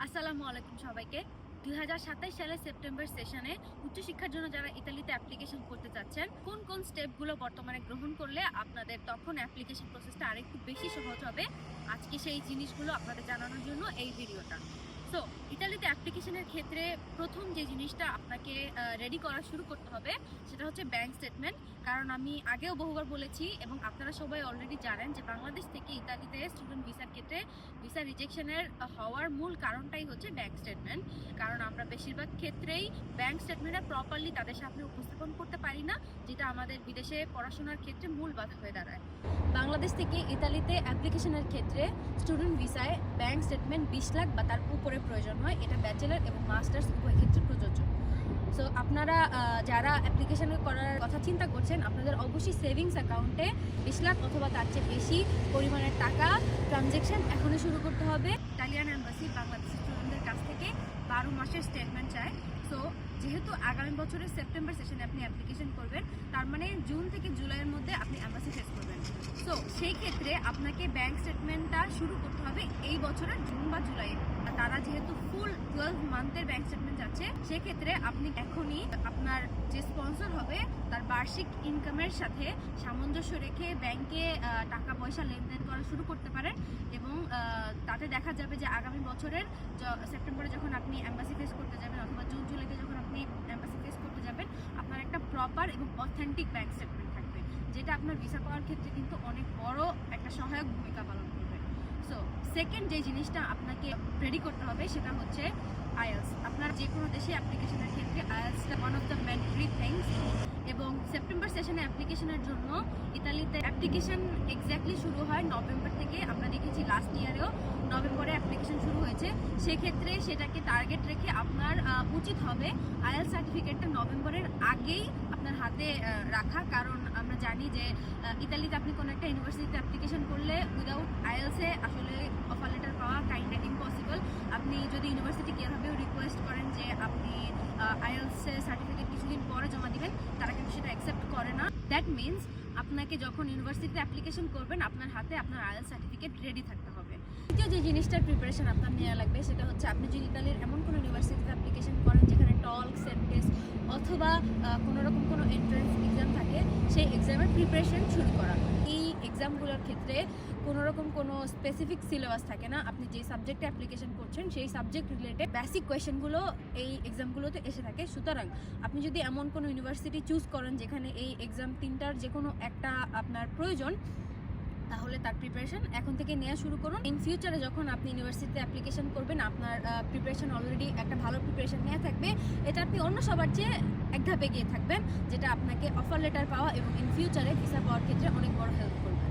আসসালামু আলাইকুম সবাইকে। 2027 সালের সেপ্টেম্বর সেশনে উচ্চশিক্ষার জন্য যারা ইতালিতে অ্যাপ্লিকেশন করতে চাচ্ছেন, কোন কোন স্টেপগুলো বর্তমানে গ্রহণ করলে আপনাদের তখন অ্যাপ্লিকেশন প্রসেসটা আরেকটু বেশি সহজ হবে, আজকে সেই জিনিসগুলো আপনাদের জানানোর জন্য এই ভিডিওটা। সো ইতালিতে অ্যাপ্লিকেশনের ক্ষেত্রে প্রথম যে জিনিসটা আপনাকে রেডি করা শুরু করতে হবে সেটা হচ্ছে ব্যাংক স্টেটমেন্ট। কারণ আমি আগেও বহুবার বলেছি এবং আপনারা সবাই অলরেডি জানেন যে বাংলাদেশ থেকে ইতালিতে স্টুডেন্ট ভিসার ক্ষেত্রে ভিসা রিজেকশনের হওয়ার মূল কারণটাই হচ্ছে ব্যাংক স্টেটমেন্ট। কারণ আমরা বেশিরভাগ ক্ষেত্রেই ব্যাংক স্টেটমেন্টটা প্রপারলি তাদের সামনে উপস্থাপন করতে পারি না, যেটা আমাদের বিদেশে পড়াশোনার ক্ষেত্রে মূল বাধা হয়ে দাঁড়ায়। বাংলাদেশ থেকে ইতালিতে অ্যাপ্লিকেশনের ক্ষেত্রে স্টুডেন্ট ভিসায় ব্যাংক স্টেটমেন্ট 20 লাখ বা তার উপরে প্রয়োজন হয়। এটা ব্যাচেলার এবং মাস্টার্স উভয় ক্ষেত্রে প্রযোজ্য। সো আপনারা যারা অ্যাপ্লিকেশন করার কথা চিন্তা করছেন, আপনাদের অবশ্যই সেভিংস অ্যাকাউন্টে 20 লাখ অথবা তার চেয়ে বেশি পরিমাণের টাকা ট্রানজ্যাকশন এখনই শুরু করতে হবে। ইতালিয়ান এম্বাসি বাংলাদেশি স্টুডেন্টদের কাছ থেকে 12 মাসের স্টেটমেন্ট চায়। সো যেহেতু আগামী বছরের সেপ্টেম্বর সেশনে আপনি অ্যাপ্লিকেশন করবেন, তার মানে জুন থেকে জুলাইয়ের মধ্যে আপনি এম্বাসি ফেস করবেন। সো সেই ক্ষেত্রে আপনাকে ব্যাংক স্টেটমেন্টটা শুরু করতে হবে এই বছরের জুন বা জুলাইয়ে। তারা যেহেতু ফুল 12 মান্থের ব্যাংক স্টেটমেন্ট আছে, সেক্ষেত্রে আপনি এখনই আপনার যে স্পন্সর হবে তার বার্ষিক ইনকামের সাথে সামঞ্জস্য রেখে ব্যাংকে টাকা পয়সা লেনদেন করা শুরু করতে পারেন। এবং তাতে দেখা যাবে যে আগামী বছরের সেপ্টেম্বরে যখন আপনি এম্বাসি ফেস করতে যাবেন অথবা জুন জুলাইতে যখন আপনি এম্বাসি ফেস করতে যাবেন, আপনার একটা প্রপার এবং অথেন্টিক ব্যাংক স্টেটমেন্ট থাকবে, যেটা আপনার ভিসা পাওয়ার ক্ষেত্রে কিন্তু অনেক বড় একটা সহায়ক ভূমিকা পালন করবে। সো সেকেন্ড যে জিনিসটা আপনাকে রেডি করতে হবে সেটা হচ্ছে আইএলস। আপনার যে কোনো দেশে অ্যাপ্লিকেশনের ক্ষেত্রে আইএলসটা one of the mandatory things. এবং সেপ্টেম্বর সেশনে অ্যাপ্লিকেশনের জন্য ইতালিতে অ্যাপ্লিকেশন এক্স্যাক্টলি শুরু হয় নভেম্বর থেকে। আমরা দেখেছি লাস্ট ইয়ারেও নভেম্বরে অ্যাপ্লিকেশন শুরু হয়েছে। সেক্ষেত্রে সেটাকে টার্গেট রেখে আপনার উচিত হবে আইএলস সার্টিফিকেটটা নভেম্বরের আগেই আপনার হাতে রাখা। কারণ আমরা জানি যে ইতালিতে আপনি কোনো একটা ইউনিভার্সিটিতে অ্যাপ্লিকেশন করলে উইদাউট আইএলসে আসলে অফার লেটার পাওয়া কাইন্ড ইম্পসিবল। আপনি যদি ইউনিভার্সিটিকে এভাবেও রিকোয়েস্ট করেন যে আপনি আইএলসের সার্টিফিকেট কিছুদিন পরে জমা দিবেন, তারা কিন্তু সেটা অ্যাকসেপ্ট করে না। দ্যাট মিনস আপনাকে যখন ইউনিভার্সিটিতে অ্যাপ্লিকেশন করবেন, আপনার হাতে আপনার আইএলস সার্টিফিকেট রেডি থাকতে হবে। দ্বিতীয় যে জিনিসটার প্রিপারেশন আপনার নেওয়া লাগবে সেটা হচ্ছে আপনি যদি ইতালির এমন কোনো ইউনিভার্সিটিতে অ্যাপ্লিকেশন করেন যেখানে টলক, সেন্ট টেস্ট অথবা কোনোরকম কোনো এন্ট্রান্স এক্সাম থাকে, সেই এক্সামের প্রিপারেশন শুরু করা। এই এক্সামগুলোর ক্ষেত্রে কোনোরকম কোনো স্পেসিফিক সিলেবাস থাকে না। আপনি যে সাবজেক্টে অ্যাপ্লিকেশন করছেন সেই সাবজেক্ট রিলেটেড বেসিক কোয়েশ্চেনগুলো এই এক্সামগুলোতে এসে থাকে। সুতরাং আপনি যদি এমন কোনো ইউনিভার্সিটি চুজ করেন যেখানে এই এক্সাম তিনটার যে কোনো একটা আপনার প্রয়োজন, তাহলে তার প্রিপারেশন এখন থেকে নেওয়া শুরু করুন। ইন ফিউচারে যখন আপনি ইউনিভার্সিটিতে অ্যাপ্লিকেশন করবেন, আপনার প্রিপারেশন অলরেডি একটা ভালো প্রিপারেশন নেওয়া থাকবে। এটা আপনি অন্য সবার চেয়ে এক ধাপ এগিয়ে থাকবেন, যেটা আপনাকে অফার লেটার পাওয়া এবং ইন ফিউচারে ভিসা পাওয়ার ক্ষেত্রে অনেক বড় হেল্প করবে।